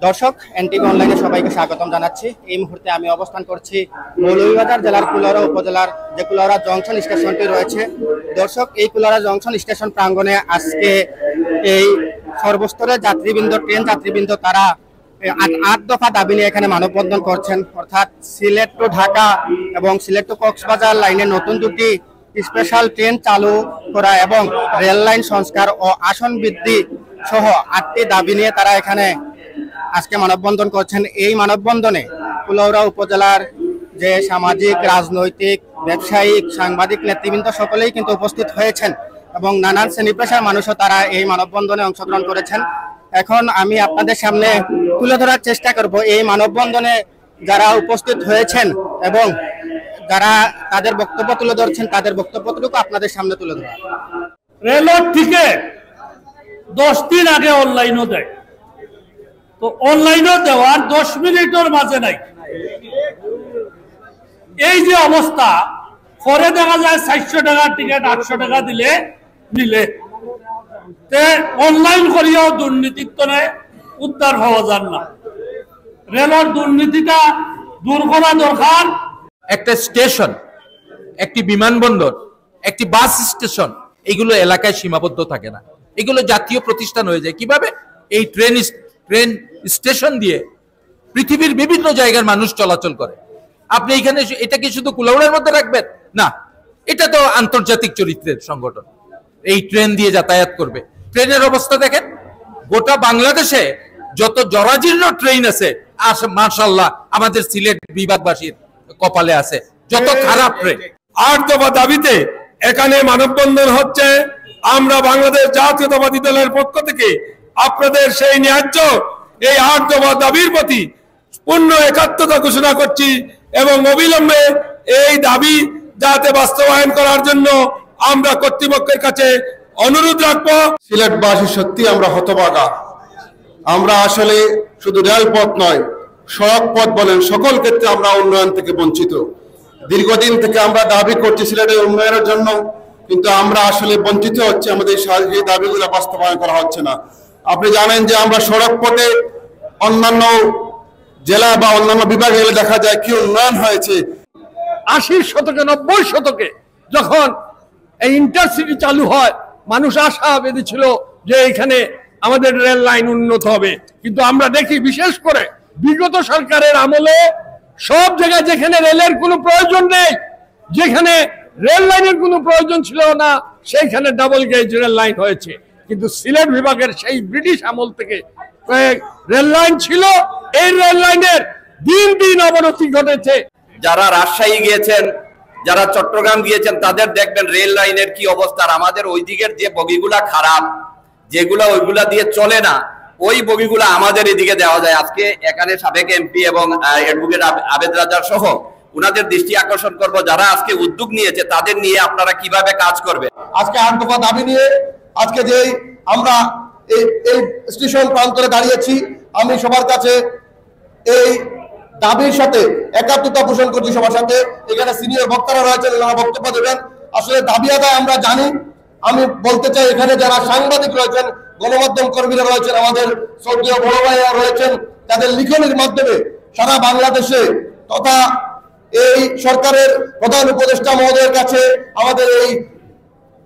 দর্শক এনটিভি অনলাইনে সবাইকে স্বাগতম জানাচ্ছি। এই মুহূর্তে আমি অবস্থান করছি মৌলভীবাজার জেলার কুলাউড়া উপজেলার যে কুলাউড়া জংশন স্টেশনটি রয়েছে। দর্শক, এই কুলাউড়া জংশন স্টেশন প্রাঙ্গণে আজকে এই সর্বস্তরের যাত্রীবৃন্দ, ট্রেন যাত্রীবৃন্দ তারা ৮ দফা দাবি নিয়ে এখানে মানববন্ধন করছেন। অর্থাৎ সিলেট টু ঢাকা এবং সিলেট টু কক্সবাজার লাইনে নতুন দুটি স্পেশাল ট্রেন চালু করা এবং রেল লাইন সংস্কার ও আসন বৃদ্ধি সহ ৮টি দাবি নিয়ে তারা এখানে আজকে মানববন্ধন করছেন। এই মানববন্ধনে কুলাউড়া উপজেলার যে সামাজিক, রাজনৈতিক, ব্যবসায়িক, সাংবাদিক নেতৃবৃন্দ সকলেই কিন্তু উপস্থিত হয়েছেন এবং নানান শ্রেণী পেশার মানুষও তারা এই মানববন্ধনে অংশগ্রহণ করেছেন। এখন আমি আপনাদের সামনে তুলে ধরার চেষ্টা করব এই মানববন্ধনে যারা উপস্থিত হয়েছেন এবং যারা তাদের বক্তব্য তুলে ধরছেন তাদের বক্তব্যটুকু আপনাদের সামনে তুলে ধরা। রেলের টিকিট 10 দিন আগে অনলাইনও দেয়, তো অনলাইনও দেওয়ার 10 মিনিটের মাঝে নাই। এই যে অবস্থা, পরে দেখা যায় 400 টাকার টিকিট 800 টাকা দিলে নিলে অনলাইন করিয়াও দুর্নীতির তরে উদ্ধার হওয়া যান না। রেলের দুর্নীতিটা দূর করা দরকার। একটা স্টেশন, একটি বিমানবন্দর, একটি বাস স্টেশন, এগুলো এলাকায় সীমাবদ্ধ থাকে না, এগুলো জাতীয় প্রতিষ্ঠান হয়ে যায়। কিভাবে? এই ট্রেন স্টেশন দিয়ে পৃথিবীর বিভিন্ন জায়গার মানুষ চলাচল করে। আপনি এখানে এটা কি শুধু কুলাউড়ার মধ্যে রাখবেন? না, এটা তো আন্তর্জাতিক চরিত্রের সংগঠন। এই ট্রেন দিয়ে যাতায়াত করবে। ট্রেনের অবস্থা দেখেন, গোটা বাংলাদেশে যত জরাজীর্ণ ট্রেন আছে, মাশাআল্লাহ আমাদের সিলেট বিভাগবাসীর কপালে আছে যত খারাপ ট্রেন। ৮ দফা দাবিতে এখানে মানববন্ধন হচ্ছে। আমরা বাংলাদেশ জাতীয়তাবাদী দলের পক্ষ থেকে আপনাদের সেই ন্যায্য এই ৮ দফা দাবির প্রতি পূর্ণ একাত্মতা ঘোষণা করছি এবং অবিলম্বে এই দাবি যাতে বাস্তবায়ন করার জন্য আমরা কর্তৃপক্ষের কাছে অনুরোধ রাখবো। সিলেটবাসী সত্যি আমরা হতভাগা। আমরা আসলে শুধু রেলপথ নয়, সড়ক পথ বলেন, সকল ক্ষেত্রে আমরা উন্নয়ন থেকে বঞ্চিত। দীর্ঘদিন থেকে আমরা দাবি করছি সিলেটের উন্নয়নের জন্য, কিন্তু আমরা আসলে বঞ্চিত হচ্ছে। আমাদের সেই দাবিগুলো বাস্তবায়ন করা হচ্ছে না। আপনি জানেন যে আমরা সড়ক পথে অন্যান্য জেলা বা অন্যান্য বিভাগে গেলে দেখা যায় কি উন্নয়ন হয়েছে। 80 শতকে 90 শতকে যখন এই ইন্টারসিটি চালু হয়, মানুষ আশা বেঁধেছিল যে এখানে আমাদের রেল লাইন উন্নত হবে। কিন্তু আমরা দেখি বিশেষ করে বিগত সরকারের আমলে সব জায়গায় যেখানে রেলের কোনো প্রয়োজন নেই, যেখানে রেল লাইনের কোনো প্রয়োজন ছিল না, সেইখানে ডাবল গেজ রেল লাইন হয়েছে। কিন্তু সিলেট বিভাগের সেই ব্রিটিশ আমল থেকে রেল লাইন ছিল, এই রেল লাইনের দিন দিন অবনতি ঘটেছে। যারা রাজশাহী গিয়েছেন, যারা চট্টগ্রাম গিয়েছেন, তাদের দেখবেন রেল লাইনের কি অবস্থা। আমাদের ওই দিকের যে বগিগুলা খারাপ, যেগুলা ওইগুলা দিয়ে চলে না, ওই বগিগুলা আমাদের এদিকে দেওয়া যায়। আজকে এখানে সাবেক এমপি এবং অ্যাডভোকেট আবেদ রাজার সহ উনাদের দৃষ্টি আকর্ষণ করব, যারা আজকে উদ্যোগ নিয়েছে তাদের নিয়ে আপনারা কিভাবে কাজ করবে। আজকে ৮ দফা দাবি নিয়ে আজকে যে আমরা এই স্টেশন প্রান্তরে দাঁড়িয়েছি, আমি সবার কাছে এই দাবির সাথে একাত্মতা পোষণ করছি সবার সাথে। এখানে সিনিয়র বক্তারা রয়েছেন, ওনারা বক্তব্য দেবেন। আসলে দাবি আদায় আমরা জানি। আমি বলতে চাই, এখানে যারা সাংবাদিক রয়েছেন, গণমাধ্যম কর্মীরা রয়েছেন, আমাদের শ্রদ্ধেয় বড় ভাইরা রয়েছেন, তাদের লিখনের মাধ্যমে সারা বাংলাদেশে তথা এই সরকারের প্রধান উপদেষ্টা মহোদয়ের কাছে আমাদের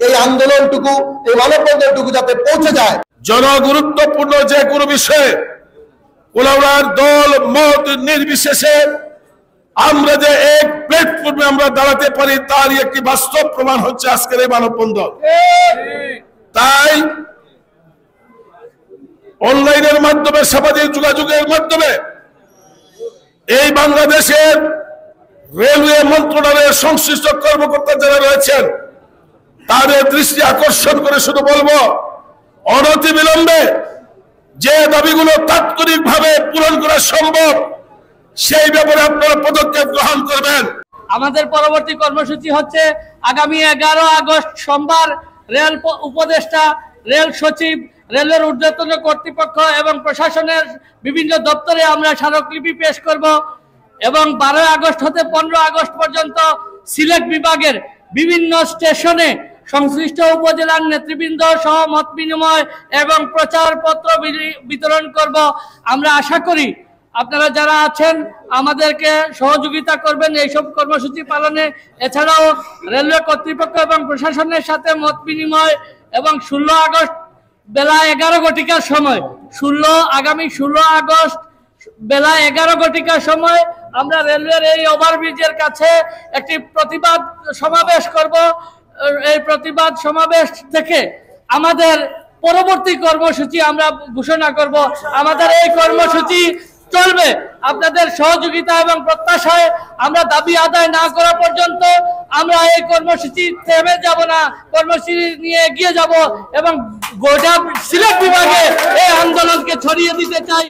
এই আন্দোলনটুকু, এই মানববন্ধনটুকু যাতে পৌঁছে যায়। জনগুরুত্বপূর্ণ যে কোনো বিষয়ে কুলাউড়ার দল মত নির্বিশেষে আমরা যে এক প্ল্যাটফর্মে আমরা দাঁড়াতে পারি, তারই একটি বাস্তব প্রমাণ হচ্ছে আজকের এই মানববন্ধন। তাই অনলাইনের মাধ্যমে, সামাজিক যোগাযোগের মাধ্যমে এই বাংলাদেশের রেলওয়ে মন্ত্রণালয়ের সংশ্লিষ্ট কর্মকর্তা যারা রয়েছেন, তাদের দৃষ্টি আকর্ষণ করে শুধু বলবো, অনতিবিলম্বে যে দাবিগুলো তাৎক্ষণিকভাবে পূরণ করা সম্ভব, সেই ব্যাপারে আপনারা পদক্ষেপ গ্রহণ করবেন। আমাদের পরবর্তী কর্মসূচি হচ্ছে আগামী 11 আগস্ট সোমবার রেল উপদেষ্টা, রেল সচিব, রেলের ঊর্ধ্বতন কর্তৃপক্ষ এবং প্রশাসনের বিভিন্ন দপ্তরে আমরা স্মারকলিপি পেশ করব এবং 12 আগস্ট হতে 15 আগস্ট পর্যন্ত সিলেট বিভাগের বিভিন্ন স্টেশনে সংশ্লিষ্ট উপজেলার নেতৃবৃন্দ সহ মত বিনিময় এবং প্রচারপত্র বিতরণ করব। আমরা আশা করি আপনারা যারা আছেন আমাদেরকে সহযোগিতা করবেন এইসব কর্মসূচি পালনে। এছাড়াও রেলওয়ে কর্তৃপক্ষ এবং প্রশাসনের সাথে মত বিনিময় এবং 16 আগস্ট বেলা 11 ঘটিকার সময় আগামী 16 আগস্ট বেলা 11 ঘটিকার সময় আমরা রেলওয়ের এই ওভারব্রিজের কাছে একটি প্রতিবাদ সমাবেশ করব। এই প্রতিবাদ সমাবেশ থেকে আমাদের পরবর্তী কর্মসূচি আমরা ঘোষণা করব। আমাদের এই কর্মসূচি চলবে আপনাদের সহযোগিতা এবং প্রত্যাশায়। আমরা দাবি আদায় না করা পর্যন্ত আমরা এই কর্মসূচি থেমে যাব না, কর্মসূচি নিয়ে এগিয়ে যাব এবং গোটা সিলেট বিভাগে এই আন্দোলনকে ছড়িয়ে দিতে চাই।